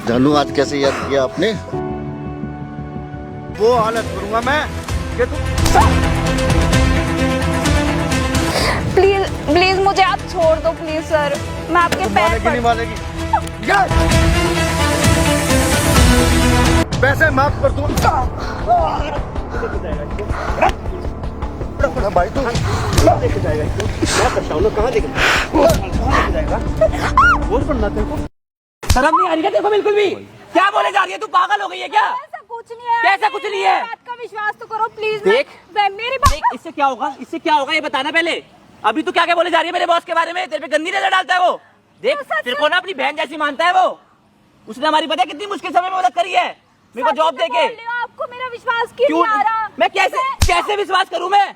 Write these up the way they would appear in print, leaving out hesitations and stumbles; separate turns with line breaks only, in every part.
जानू आज कैसे याद किया आपने? वो हालत करूंगा मैं कि तू
प्लीज प्लीज मुझे आप छोड़ दो प्लीज सर, मैं आपके पैर
नहीं मानेगी। पैसे माफ कर दूं भाई, तू लेके जाएगा इसको, मैं परेशान हूं, कहाँ लेके जाएगा? बोल पड़ना तेरे को
शर्म नहीं आ रही है देखो बिल्कुल भी? क्या बोले जा रही है तू? पागल हो गई है क्या?
ऐसा कुछ नहीं है।
कैसा कुछ नहीं है?
बात का विश्वास तो करो प्लीज।
देख
मेरी बात
देख, इससे क्या होगा? इससे क्या होगा ये बताना पहले। अभी तू क्या क्या बोले जा रही है मेरे बॉस के बारे में? तेरे पे गंदी नजर डालता है वो। देख तेरे को ना अपनी बहन जैसी मानता है वो। उसने हमारी पता है कितनी मुश्किल समय में मदद करी है मेरे को जॉब देके।
आपको मेरा विश्वास क्यों नहीं आ रहा?
मैं कैसे विश्वास करूं मैं?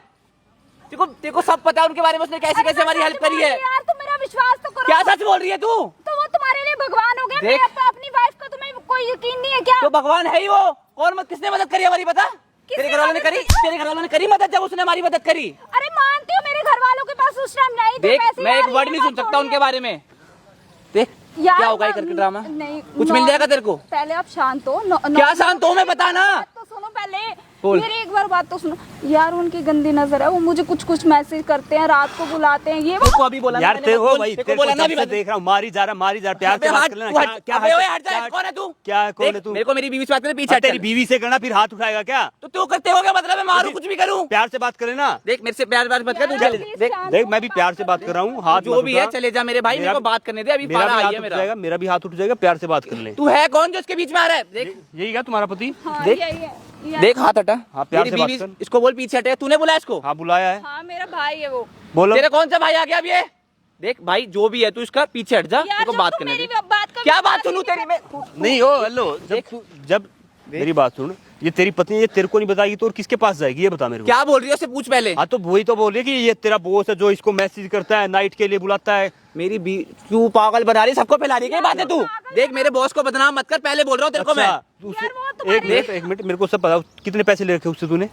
तेरे को सब पता है उनके बारे में, उसने कैसे कैसे हमारी हेल्प करी है।
यार तुम मेरा विश्वास तो करो।
क्या सच बोल रही है तू?
तो वो तुम्हारे लिए भगवान हो गया।
देख।
मैं अपनी वाइफ का तुम्हें कोई यकीन नहीं है क्या?
तो भगवान है ही वो। कौन मत किसने मदद करी हमारी पता? तेरे घर वालों ने करी? तेरे घर वालों ने करी मदद जब उसने हमारी मदद करी?
अरे मानती हूँ मेरे घर वालों के पास उस टाइम नहीं थे
देख
पैसे।
मैं
यार,
एक वर्ड
ये
नहीं
बात
सुन सकता
छोड़िए।
उनके बारे में। देख
यार,
क्या होगा ये करके ड्रामा?
नहीं
कुछ मिल जाएगा तेरे को?
पहले आप शांत हो।
क्या शांत हो मैं बता ना।
तो सुनो पहले
बोल।
मेरी एक बार बात तो सुनो यार। उनकी गंदी नजर है, वो मुझे कुछ कुछ मैसेज करते हैं, रात को बुलाते हैं। ये
तेरे को अभी बोला ना
यार
मैंने,
तेरे को
बोल,
भाई
तेरे को बोला ना अभी
मैं देख रहा हूँ, मारी जा रहा प्यार से बात कर लेना। क्या
हट जा। कौन है तू?
क्या कौन है
देख,
तू?
मेरे को मेरी बीवी से बात करने पीछे हट
तेरी
चल।
बीवी से करना फिर हाथ उठाएगा क्या?
तो तू करते हो क्या? मतलब मैं मारूं कुछ भी करूं?
प्यार से बात कर लेना।
देख मेरे से प्यार मत कर तू।
यार,
चल
please
देख
शांत
देख
हो,
मैं भी प्यार से बात कर रहा हूँ, हाथ
जो
मत
भी है
उठा।
चले जा मेरे भाई, मेरे को बात करने दे। अभी
मेरा
पारा
भी
आई
हाथ
है
उठ
मेरा।
जाएगा, मेरा भी हाथ उठ जाएगा, प्यार से बात कर ले।
तू है कौन जो इसके बीच में आ रहा है? देख
यही क्या तुम्हारा पति?
हाँ,
देख।
यही है।
देख हाथ हटा।
हाँ, प्यार
मेरी
से बात
बीवी
कर।
इसको बोल पीछे हटे। तूने बुलाया इसको?
हाँ बुलाया है।
हाँ मेरा भाई है वो।
बोलो।
तेरे कौन सा भाई आ गया अब ये? देख भाई जो भी है तू इसका पीछे हट जा।
यार,
तेरे को
जब
बात
तुम
करने
मेरी
दे।
बात का
क्या
विश्वास
बात सुनूं तेरी मैं?
नहीं हो हेलो, जब मेरी बात सुन, ये तेरी पत्नी ये तेरे को नहीं बताएगी तो और किसके पास जाएगी ये बता मेरे को।
क्या बोल रही है उससे पूछ पहले।
हाँ तो वही तो बोल रही है कि ये तेरा बॉस है जो इसको मैसेज करता है, नाइट के लिए बुलाता है।
मेरी तू पागल बना रही, सबको फैला रही है क्या बात है तू? देख मेरे बॉस को बदनाम मत कर, पहले बोल रहा हूँ तेरे को मैं।
यार, वो तुम्हारी-
एक मिनट मेरे को सब पता, कितने पैसे ले रखे उससे तूने?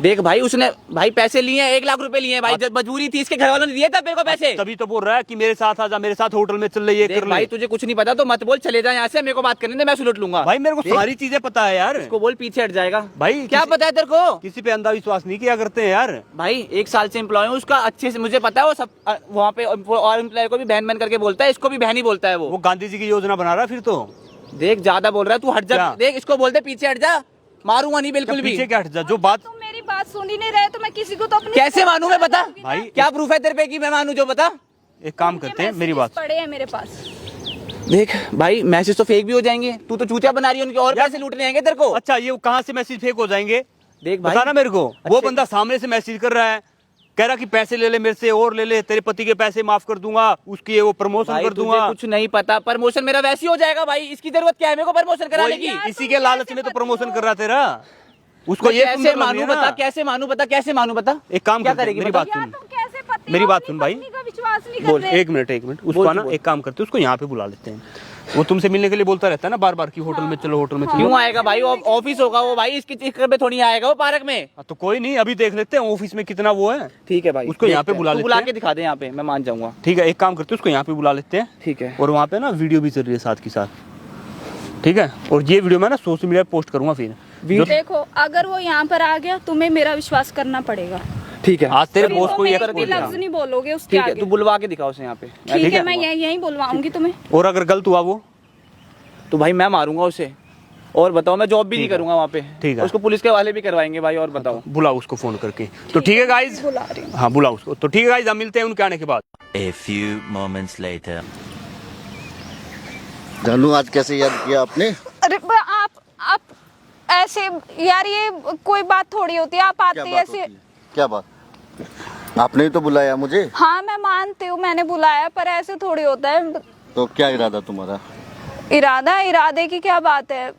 देख भाई उसने भाई पैसे लिए हैं, 1 लाख रुपए लिए हैं भाई। जब मजबूरी थी इसके घर वालों ने दिए थे मेरे को पैसे।
तभी तो बोल रहा है कि मेरे साथ आजा, मेरे साथ होटल में चल ले, ये
देख
कर
भाई
ले।
तुझे कुछ नहीं पता तो मत बोल, चले जा यहाँ से। मेरे को बात करने दे, मैं सुलट लूंगा।
भाई मेरे को सारी चीजें पता है यार।
इसको बोल पीछे हट जाएगा।
भाई
क्या पता है तेरे को?
किसी पे अंधा विश्वास नहीं किया करते हैं यार।
भाई 1 साल से एम्प्लॉय हूँ उसका, अच्छे से मुझे पता है। वो सब वहाँ पे और एम्प्लॉय को भी बहन बहन करके बोलता है, इसको भी बहन ही बोलता है
वो गांधी जी की योजना बना रहा है फिर तो।
देख ज्यादा बोल रहा है तू, हट जा।
क्या?
देख इसको बोलते पीछे हट जा, मारूंगा नहीं बिल्कुल भी।
पीछे क्या हट जा, जो बात।
तुम मेरी बात सुन ही नहीं रहे तो मैं किसी को तो अपनी
कैसे मानूं मैं बता?
भाई
क्या प्रूफ है तेरे पे कि मैं मानूं जो? बता।
एक काम करते हैं, मेरी बात।
पड़े हैं मेरे पास।
देख भाई मैसेज तो फेक भी हो जाएंगे, तू तो चूतिया बना रही है उनके, और पैसे लूटने आएंगे तेरे को।
अच्छा ये कहाँ से मैसेज फेक हो जाएंगे?
देख भाई
बता ना मेरे को। वो
अच्छे-
बंदा सामने से मैसेज कर रहा है, कह रहा कि पैसे ले ले मेरे से और ले ले, तेरे पति के पैसे माफ कर दूंगा, उसकी वो प्रमोशन
भाई
कर
तुझे
दूंगा।
कुछ नहीं पता, प्रमोशन मेरा वैसे ही हो जाएगा भाई। इसकी जरूरत क्या है मेरे को प्रमोशन कराने की?
इसी के लालच में तो प्रमोशन कर रहा तेरा। उसको
मैं
ये
कैसे मानूं बता, कैसे मानूं बता, कैसे मानूं बता?
एक काम
क्या
करते हैं,
करेगी
मेरी
बता?
बात
यार
सुन।
तुम कैसे पति
मेरी
हो,
बात
अपनी
सुन भाई।
पत्नी का विश्वास नहीं
बोल,
कर रहे।
एक मिनट उसको
बोल,
ना
बोल।
एक काम करते हैं, उसको यहाँ पे बुला लेते हैं। वो तुमसे मिलने के लिए बोलता रहता है ना बार बार कि होटल में चलो, होटल में चलो।
क्यों आएगा भाई? वो ऑफिस होगा वो भाई, इसकी चक्कर में थोड़ी आएगा वो पार्क में।
हाँ, तो कोई नहीं, अभी देख लेते हैं ऑफिस में कितना वो है।
ठीक है भाई,
उसको यहाँ पे
देखते हैं।
बुला
तू
लेते
बुला
हैं।
के दिखा दे यहाँ पे, मैं मान जाऊंगा।
ठीक है, एक काम करते हैं, उसको यहाँ पे बुला लेते हैं।
ठीक है।
और वहाँ पे ना वीडियो भी चल रही है साथ के साथ, ठीक है। और ये वीडियो मैं ना सोशल मीडिया पे पोस्ट करूंगा फिर।
देखो अगर वो यहाँ पर आ गया तुम्हें मेरा विश्वास करना पड़ेगा।
ठीक है
आज तेरे
तुम
बॉस को
एक
ये
भी लफ्ज नहीं बोलोगे उसके
ठीक है,
आगे।
तू बुलवा के दिखा उसे यहाँ पे।
ठीक है, मैं यही बुलवाऊंगी तुम्हें।
और अगर गलत हुआ वो
तो भाई मैं मारूंगा उसे। और बताओ, मैं जॉब भी नहीं करूंगा वहाँ पे।
ठीक है।
उसको पुलिस के वाले भी करवाएंगे भाई। और बताओ।
बुलाओ उसको फोन करके। तो ठीक है गाइज,
बुला रही हूँ।
हाँ बुलाओ उसको। तो ठीक है गाइज, हम मिलते हैं उनके आने के बाद।
A few moments later.
जानू आज कैसे याद किया आपने?
अरे आप ऐसे यार, ये कोई बात थोड़ी होती है। आप
क्या
आते
बात
ऐसे।
होती है? क्या बात? आपने ही तो बुलाया मुझे।
हाँ मैं मानती हूँ मैंने बुलाया, पर ऐसे थोड़ी होता है।
तो क्या इरादा तुम्हारा?
इरादे की क्या बात है?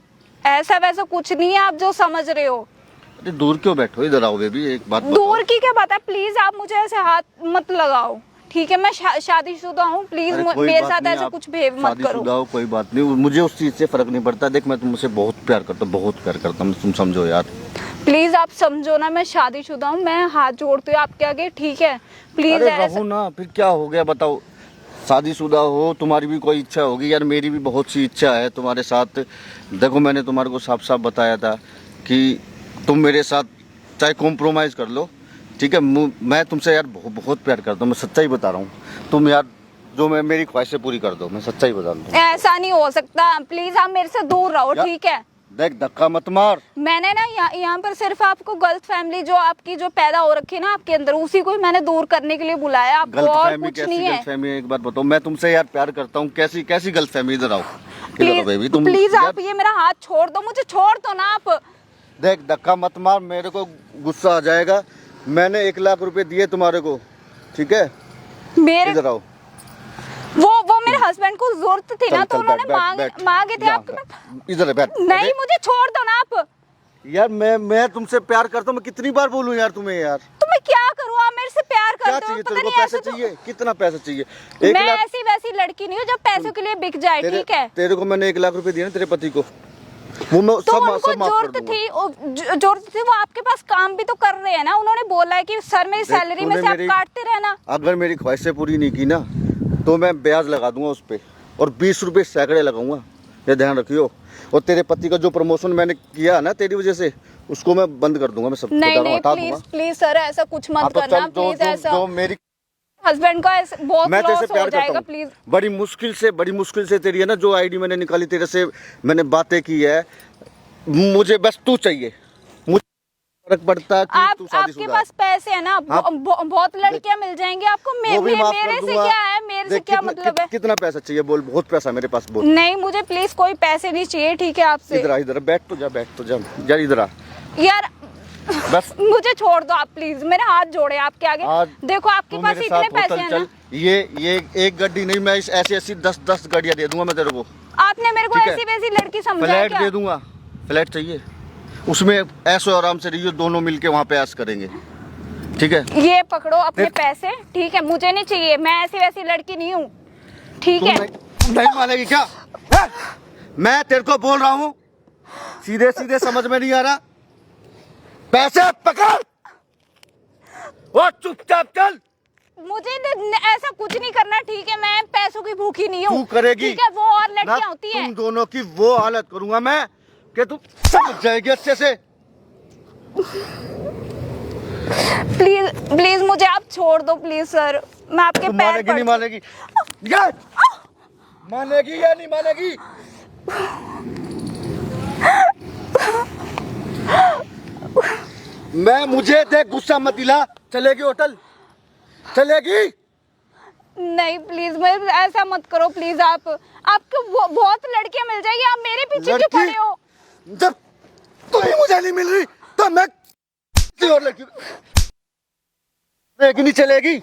ऐसा वैसा कुछ नहीं है, आप जो समझ रहे हो।
अरे दूर क्यों बैठो, इधर आओ बेबी, एक बात बताओ।
दूर की क्या बात है? प्लीज आप मुझे ऐसे हाथ मत लगाओ, ठीक है? मैं शादीशुदा हूँ, प्लीज
अरे कोई
मेरे
बात
साथ
नहीं,
ऐसा
आप
कुछ बिहेव मत करो।
शादीशुदा हो, कोई बात नहीं, मुझे उस चीज से फर्क नहीं पड़ता। देख मैं तुमसे बहुत प्यार करता हूँ, बहुत प्यार करता हूँ, तुम समझो यार।
प्लीज आप समझो ना, मैं शादीशुदा हूँ, मैं हाथ जोड़ती हूँ आपके आगे, ठीक है? प्लीज
अरे रहो ना, फिर क्या हो गया बताओ।
शादीशुदा हो, तुम्हारी भी कोई इच्छा होगी यार, मेरी भी बहुत सी इच्छा है तुम्हारे साथ। देखो मैंने तुम्हारे को साफ साफ बताया था कि तुम मेरे साथ चाहे कॉम्प्रोमाइज़ कर लो, ठीक है। मैं तुमसे यार बहुत प्यार करता हूँ, मैं सच्चाई बता रहा हूँ। तुम यार जो मैं मेरी ख्वाहिशें पूरी कर दो, मैं सच्चाई बता रहा हूँ।
ऐसा नहीं हो सकता, प्लीज आप मेरे से दूर रहो, ठीक है।
देख धक्का मत मार।
मैंने ना यहाँ पर सिर्फ आपको गलत फैमिली जो आपकी जो पैदा हो रखी है ना आपके अंदर, उसी को ही मैंने दूर करने के लिए बुलाया, आपको और कुछ नहीं है।
गलत फहमी एक बार बताओ, मैं तुमसे यार प्यार करता हूँ, कैसी कैसी गलत फहमी। इधर आओ, इधर आओ बेबी। तुम
प्लीज आप ये मेरा हाथ छोड़ दो, मुझे छोड़ दो ना आप।
देख धक्का मत मार, मेरे को गुस्सा आ जाएगा। मैंने 1 लाख रुपए दिए तुम्हारे को, ठीक है।
मेरे
इधर आओ।
वो मेरे हस्बैंड को जरूरत थी ना, तो उन्होंने मांगे थे आपके।
इधर बैठ।
नहीं मुझे छोड़ दो ना आप।
यार मैं तुमसे प्यार करता हूँ, मैं कितनी बार बोलूँ यार तुम्हें यार।
तो मैं क्या करूँ, आप मेरे से प्यार
क्या
करते हो,
चाहिए
पता
तेरे को?
नहीं
पैसे
ऐसे
चाहिए? कितना पैसा चाहिए?
मैं ऐसी वैसी लड़की नहीं हूँ जब पैसों के लिए बिक जाए, ठीक है।
तेरे को मैंने 1 लाख रुपए दिए ना तेरे पति को, वो मैं
तो
सब
उनको
माफ कर
जरूरत थी, वो आपके पास काम भी तो कर रहे हैं ना। उन्होंने बोला है कि सर मेरी सैलरी में से आप काटते रहना।
अगर मेरी ख्वाहिशें पूरी नहीं की ना तो मैं ब्याज लगा दूंगा उस पे, और 20 रुपए सैकड़े लगाऊंगा, ये ध्यान रखियो। और तेरे पति का जो प्रमोशन मैंने किया ना तेरी वजह से, उसको मैं बंद कर दूंगा, मैं सब हटा दूंगा।
प्लीज सर ऐसा कुछ मत करना, प्लीज। ऐसा
जो मेरी
हस्बैंड का बहुत
मैं तेरे से
लॉस
प्यार
हो जाएगा,
करता
प्लीज।
हूँ। बड़ी मुश्किल से तेरी है ना जो आईडी मैंने निकाली, तेरे से मैंने बातें की है। मुझे बस तू चाहिए, मुझे फर्क पड़ता है कि तू शादीशुदा
आपके पास पैसे है ना, बहुत लड़कियां मिल जाएंगी आपको। मेरे से क्या है, मेरे से क्या मतलब है?
कितना पैसा चाहिए बोल? बहुत पैसा मेरे पास, बोल।
नहीं मुझे प्लीज कोई पैसे नहीं चाहिए, ठीक है आपसे।
इधर बैठ तो जा यार, इधर आ
यार।
बस
मुझे छोड़ दो आप प्लीज, मेरे हाथ जोड़े आपके आगे। देखो आपके पास इतने पैसे हैं ना।
ये एक गाड़ी नहीं, मैं ऐसी 10 गाड़ियाँ दे दूंगा मैं तेरे को।
आपने मेरे को ऐसी वैसी लड़की समझा है क्या?
फ्लैट दे दूंगा। फ्लैट चाहिए, उसमें ऐशो आराम से रहियो, दोनों मिलके वहाँ पे ऐश करेंगे, ठीक है।
ये पकड़ो अपने पैसे, ठीक है। मुझे नहीं चाहिए, मैं ऐसी वैसी लड़की नहीं हूँ, ठीक है।
नहीं मानेगी क्या? मैं तेरे को बोल रहा हूँ, सीधे समझ में नहीं आ रहा। पैसे पकड़ और चुपचाप चल।
मुझे ऐसा कुछ नहीं करना, ठीक है। मैं पैसों की भूखी नहीं हूँ,
तू करेगी,
ठीक है। वो और लड़कियाँ होती हैं।
तुम दोनों की वो हालत करूंगा मैं कि तू समझ जाएगी अच्छे से।
प्लीज मुझे आप छोड़ दो प्लीज सर, मैं आपके पैर
मानेगी नहीं मानेगी? मानेगी या नहीं मानेगी? मुझे देख, गुस्सा मत दिला। चलेगी होटल? चलेगी?
नहीं प्लीज, मैं ऐसा मत करो प्लीज। आपको बहुत लड़कियां मिल जाएगी, आप मेरे पीछे क्यों पड़े हो?
जब तू ही मुझे नहीं मिल रही तो मैं और लड़की नहीं चलेगी।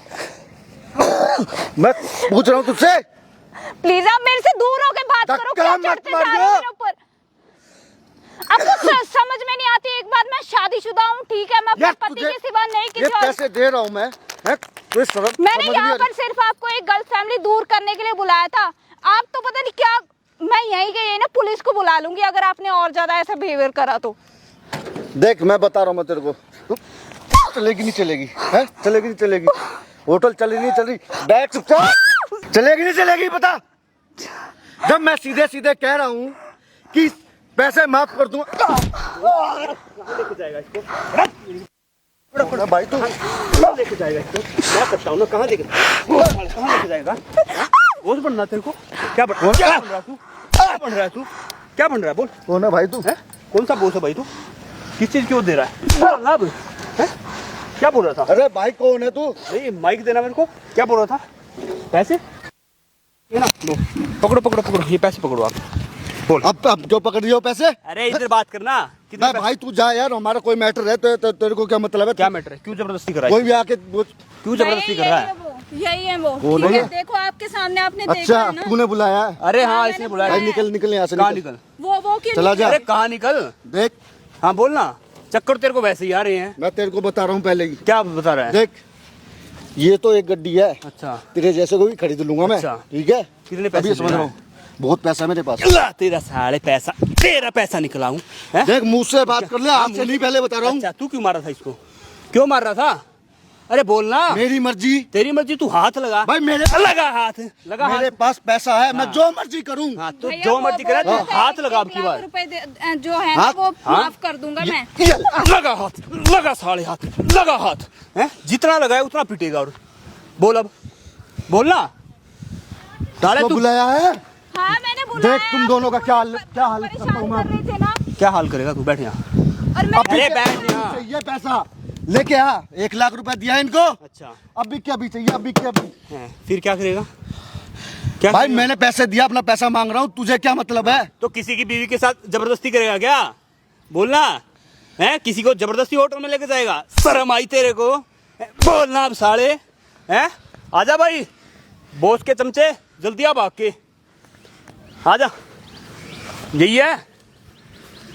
मैं पूछ रहा हूँ तुझसे।
प्लीज आप मेरे से दूर होकर बात करो, क्या चढ़ते जा रहे हो मेरे ऊपर? आपको समझ में नहीं आती। एक बात, मैं शादीशुदा हूँ, ठीक है। मैं अपने पति के सिवा नहीं किसी और।
पैसे दे रहा हूँ मैं।
मैंने यहाँ पर सिर्फ आपको एक गलत फैमिली दूर करने के लिए बुलाया था। आप तो पता नहीं क्या, मैं यहीं गई ना पुलिस को बुला लूंगी अगर आपने और ज्यादा ऐसा बिहेवियर करा तो।
देख मैं बता रहा हूँ मैं तेरे को, चलेगी नहीं चलेगी? है चलेगी नहीं चलेगी? होटल चली नहीं चल रही? बैठ चुपचाप। चलेगी नहीं चलेगी बता? जब मैं सीधे कह रहा हूँ कि पैसे माफ कर दूंगा।
लेके जाएगा इसको
भाई तू
लेके जाएगा इसको, मैं करता हूँ ना। कहाँ लेके जाएगा? रोज बनना तेरे को? क्या बन रहा तू? क्या बन रहा है बोल?
कौन है भाई तू?
है कौन सा बोस है भाई तू? किस चीज क्यों दे रहा है? लाभ है? क्या बोल रहा था?
अरे भाई कौन है तू?
नहीं माइक देना मेरे को। क्या बोल रहा था? पैसे ये ना लो, पकड़ो ये पैसे पकड़ो आप। बोल।
अब जो पकड़ रही हो पैसे?
अरे इधर बात करना।
मैं भाई तू जा यार, हमारा कोई मैटर है तो तेरे को क्या मतलब है?
क्या मैटर है? क्यों जबरदस्ती कर रहा
कोई
है?
भी आके
क्यों जबरदस्ती कर रहा है?
यही है वो,
कौन
ठीक
है?
है। देखो आपके सामने आपने देखा
अच्छा
है ना।
तूने बुलाया है?
अरे हाँ इसने बुलाया।
भाई निकल यहाँ से।
कहाँ निकल?
वो क्यों
चला जा।
अरे कहाँ निकल?
देख
हाँ बोल ना, चक्कर तेरे को वैसे ही आ रहे हैं।
मैं तेरे को बता रहा हूँ पहले ही।
क्या बता रहा है?
देख ये तो एक गड्डी है,
अच्छा
तेरे जैसे को भी खरीद लूंगा मैं,
अच्छा।
ठीक है?
कितने पैसे
अभी समझ
देना
रहा हूँ, बहुत पैसा है मेरे पास।
तेरा पैसा निकलाऊं?
देख मुंह से बात कर ले, हाथ से नहीं, पहले बता रहा हूँ।
अच्छा तू क्यों मार रहा था इसको? क्यों मार रहा था? अरे बोलना।
मेरी मर्जी।
तेरी मर्जी, तू हाथ लगा
भाई मेरे
लगा हाथ, लगा
मेरे
हाथ।
पास पैसा है, मैं जो मर्जी करूं।
हाँ तो
भैया,
जो
वो
मर्जी करे,
बोल
तू
रहे
हाथ
थे,
लगा अब
1
की
लाख
बार।
रुपए जो है ना वो माफ कर दूंगा मैं।
लगा हाथ, लगा साले हाथ, लगा हाथ है। जितना लगाए उतना पीटेगा। और बोल अब, बोलना। साले
तो
तू
बुलाया है।
हाँ मैंने बुलाया।
देख तुम दोनों का क्या हाल करता हूं
परेशान
मैं।
कर रहे थे ना।
क्या हाल करेगा तू? बैठ यहाँ।
और मैं
अरे बैठ यहाँ।
चाहिए पैसा लेके आ। 1 लाख रुपए दिया इनको।
अच्छा
अभी क्या भी चाहिए, अभी क्या भी।
है, फिर क्या करेगा? क्या
भाई
करेगा?
मैंने पैसे दिया, अपना पैसा मांग रहा हूँ, तुझे क्या मतलब है?
तो किसी की बीवी के साथ जबरदस्ती करेगा क्या? बोलना है। किसी को जबरदस्ती होटल में लेके जाएगा? शर्म आई तेरे को? बोलना अब साले हैं। आजा भाई, बॉस के चमचे, जल्दी आ भाग के आजा। यही है,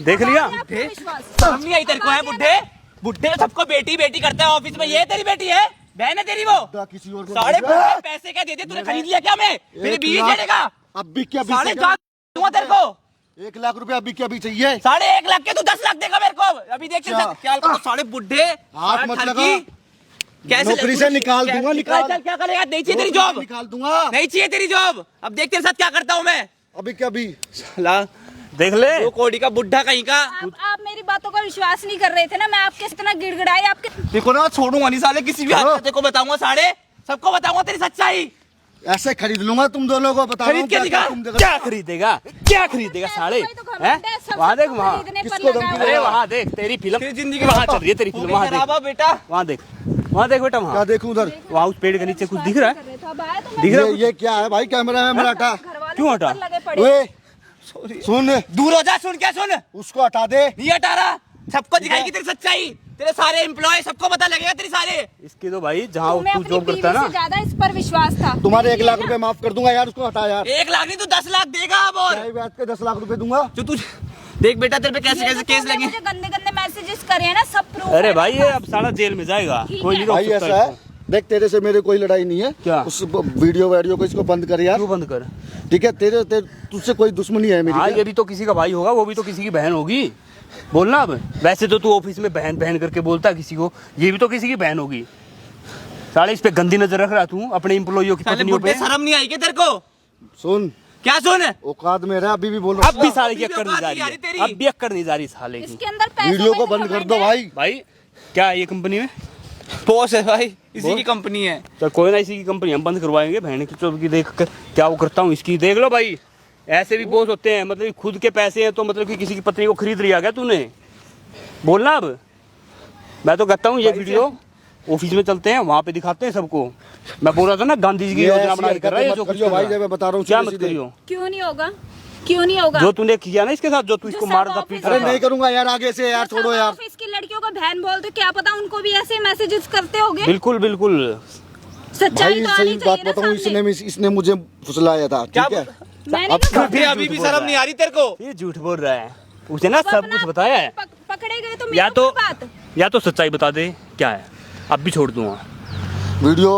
देख लिया।
आपको विश्वास।
शर्म नहीं आई तेरे को? है बुढ़े बुढ़े सबको बेटी बेटी करता है ऑफिस में। ये तेरी बेटी है, बहन है तेरी वो?
किसी और को
साढ़े बुढ़े पैसे क्या देते? तूने खरीद लिया क्या? मैं मेरी बीवी छेड़ेगा?
अब भी क्या भी
साढ़े
चाहिए?
दूंगा तेरे को।
1 लाख रुपए अभी क्या भी चाहिए?
1.5 लाख के तू 10 लाख देगा मेरे को? अभी देख
क्या?
क्या साढ़े बुढ़े
हाथ मत लगा।
कैसे
नौकरी से निकाल दूंगा, निकाल।
चल, क्या करेगा? नहीं चाहिए तेरी जॉब,
निकाल दूंगा।
नहीं चाहिए तेरी जॉब। अब देख तेरे साथ क्या करता हूँ मैं।
अभी क्या भी।
ला देख ले।
वो कोड़ी का बुढ़ा कहीं का।
आप मेरी बातों का विश्वास नहीं कर रहे थे ना। मैं आपके इतना गिड़गिड़ाई आपके।
देखो ना, छोड़ूंगा नहीं साले किसी भी हाथ में। देखो बताऊंगा साढ़े, सबको बताऊंगा तेरी सच्चाई।
ऐसे खरीद लूंगा तुम दोनों को, बता रहा हूं,
खरीद के दिखा।
तुम देखो।
क्या खरीदेगा? क्या खरीदेगा साले? हैं? वहाँ देख, वहाँ
किसको धमकी दे
अरे
रहा?
वहाँ देख तेरी फिल्म,
तेरी जिंदगी
वहाँ चल रही है तेरी फिल्म। वहाँ देख,
बेटा।
वहाँ देख, वहाँ देख बेटा,
क्या
वहाँ
देखूं उधर?
वहाँ उस पेड़ के नीचे कुछ दिख रहा है? दिख रहा है कुछ?
ये क्या है भाई? कैमरा है मेरा, हटा।
क्यों हटा?
ओए सुन,
दूर हो जा। सुन क्या? सुन,
उसको हटा दे।
नहीं हटा रहा। सबको दिखाएगी तेरी सच्चाई। तेरे सारे एम्प्लॉय सबको पता लगेगा तेरी सारे।
इसकी तो भाई जहाँ
तुम्हें
तू
अपनी
जॉब
बीवी
करता है
से
ना,
ज्यादा इस पर विश्वास था।
तुम्हारे 1 लाख रुपए माफ कर दूंगा यार, उसको हटा यार।
1 लाख नहीं तू 10 लाख देगा अब। और
क्या ब्याज पे 10 लाख रुपए दूंगा।
जो तू देख बेटा, तेरे पे कैसे
ये
कैसे
जो
केस
तुमने
लगे।
मुझे गंदे गंदे मैसेजेस करे हैं ना, सब प्रूफ
अरे
है
भाई
मेरे
ये
पास।
अब साला जेल में जाएगा,
ठीक
कोई
है।
नहीं रोक
भाई
सकता
ऐसा है,
इसको।
देख तेरे से मेरे कोई लड़ाई नहीं है।
क्या?
उस वीडियो को इसको बंद कर यार।
क्यों बंद कर?
ठीक है, तेरे तुझसे कोई दुश्मनी है मेरी
हाँ
क्या?
ये भी तो किसी का भाई होगा, वो भी तो किसी की बहन होगी। बोलना अब। वैसे तो तू ऑफिस में बहन बहन करके बोलता है किसी को, ये भी तो किसी की बहन होगी। साले इस पे गंदी नजर रख रहा तू अपने एम्प्लॉइयों की
साले
पत्नियों
बुढ़े
पे।
शर्म नहीं आई क्या तेरे को?
सुन,
क्या सुन?
औकात में रहा, अभी भी बोल रहा
अब भी साले
अभी
की
भी
अक्कड़ नहीं
औकात
जा
नहीं आ
रही
रही
है,
तेरी।
अब भी अक्कड़ नहीं जा रही साले की।
इसके अंदर पैसों
वीडियो
का
को
जो
बंद कर
घमंड
दो
है।
भाई।
भाई क्या है ये कंपनी में?
बॉस है भाई, इसी की कंपनी है।
तो कोई ना, इसी की कंपनी हम बंद करवाएंगे। बहन की चौथ की देख कर क्या वो करता हूँ इसकी। देख लो भाई, ऐसे भी बॉस होते हैं। मतलब खुद के पैसे हैं तो मतलब कि किसी की पत्नी को खरीद लिया क्या तूने? बोलना अब। मैं तो कहता हूँ ये वीडियो ऑफिस में चलते हैं, वहाँ पे दिखाते हैं सबको। मैं बोल रहा था ना, गांधी जी की योजना बना के कर रहा है जो
मत
कुछ
करियो
कर
भाई,
रहा है।
मैं बता रहा हूँ
क्या
सीधे
मत
सीधे।
करियो?
क्यों नहीं होगा? क्यों नहीं होगा?
जो तूने किया ना इसके साथ, जो तू इसको
सब
मारता
ऑफिस
पीट
अरे
रहा
नहीं
था।
करूंगा यार, आगे से यार, छोड़ो यार।
ऑफिस की लड़कियों को बहन बोलते, क्या पता उनको भी ऐसे मैसेजेस करते होगे।
बिल्कुल बिल्कुल।
सच्चाई
भाई
तो
सही
आनी
बात
चाहिए ना
बताऊं,
सामने।
इसने मुझे फुसलाया था, ठीक है।
मैंने
अब
तो
बुढ़े अभी भी शर्म नहीं आ रही तेरे को?
ये झूठ बोल रहा है, उसे ना सब कुछ बताया है।
पकड़े गए तो
या
मेरे
तो
ऊपर बात।
या तो सच्चाई बता दे क्या है, अब भी छोड़ दूंगा।
वीडियो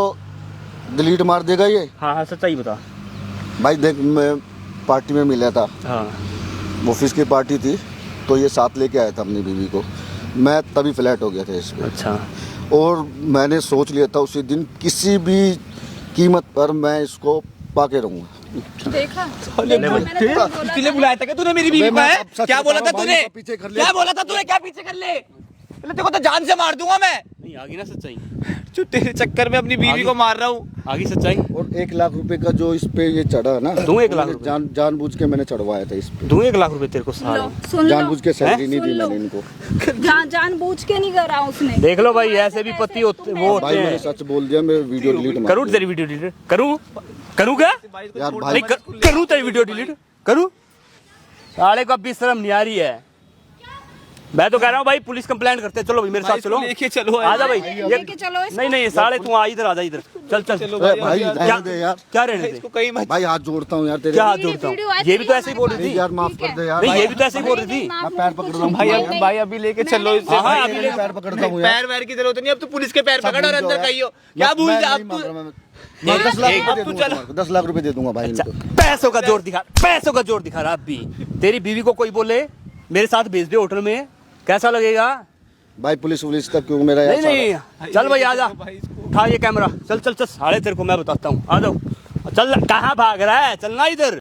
डिलीट मार देगा ये।
हाँ हाँ सच्चाई बता।
भाई देख, मैं पार्टी में मिला था,
हाँ
ऑफिस की पार्टी थी, तो ये साथ लेके आया था अपनी बीवी को। मैं तभी फ्लैट हो गया था इस पे।
अच्छा।
और मैंने सोच लिया था उसी दिन किसी भी कीमत पर मैं इसको पाके रहूंगा।
देखा
इसीलिए बुलाया था क्या तूने मेरी बीवी को?
मैं
है
अब सच
क्या बोला
बता
था
रहा हूँ
तूने?
भाई, पीछे कर ले।
क्या बोला था तूने? क्या पीछे कर ले? पहले तेरे को तो जान से मार दूंगा मैं।
नहीं आगे ना सच्चाई,
जो तेरे चक्कर में अपनी बीवी
आगे-
को मार रहा हूँ।
आगे सच्चाई।
और 1 लाख रुपए का जो इस पे ये चढ़ा है ना,
दूं 1 लाख रुपए?
जानबूझ के मैंने चढ़वाया था इस पे।
दूं 1 लाख रुपए तेरे को साले।
सुन लो,
जानबूझ के सैलरी नहीं
सुन
दी
लो।
मैंने इनको।
जान बूझ के नहीं करा उसने।
देख लो भाई, ऐसे भी पति होते वो
भाई
होते
मैंने
हैं।
सच बोल दिया, मैं वीडियो डिलीट मार
करूँ
दिया।
तेरी वीडियो डिलीट? करूँ करूँ क्या?
यार भाई
नहीं करूँ तेरी वीडियो डिलीट? करूँ? साले को अब भी शर्म नहीं आ रही है। मैं तो कह रहा हूँ भाई, पुलिस कंप्लेंट करते हैं। चलो भाई मेरे साथ चलो,
लेके चलो।
आजा भाई।
लेके चलो इसको।
नहीं नहीं साले तू आ इधर, आजा इधर, चल चल।
भाई
क्या
रहने दे यार।
क्या रहने दे?
इसको कहीं मत।
भाई हाथ जोड़ता हूँ यार तेरे।
क्या हाथ
वीडियो-
जोड़ता
वीडियो
हूँ?
ऐसे
ये भी तो
ही
ऐसे ही बोल रही
नहीं
थी।
यार, माफ
ठीक है।
कर दे यार।
नहीं ये भी तो ऐसे ही बोल रही थी।
मैं पैर पकड़ रहा हूँ
भाई अभी लेके चलो इससे।
हाँ,
भाई,
अभी ले-
पैर पकड़ता हूँ यार।
पैर वैर की जरूरत नहीं, अब तो पुलिस के पैर पकड़ और अंदर कहियो। क्या भूल जा अब तू?
मैं 10 लाख
अब
रुपए दे
तू
दूंगा
चल।
तुम्हारे को, 10 लाख रुपए दे दूंगा भाई
अच्छा,
इनको।
पैसों का जोर दिखा, पैसों का जोर दिखा रहा अब भी। तेरी बीवी को कोई बोले मेरे साथ भेज दे होटल में, कैसा लगेगा?
भाई पुलिस वुलिस तक क्यों मेरा यार
नहीं नहीं चल भाई आजा, उठा ये कैमरा, चल चल चल, साले तेरे को मैं बताता हूँ, आ जाओ, चल कहाँ भाग रहा है, चलना इधर।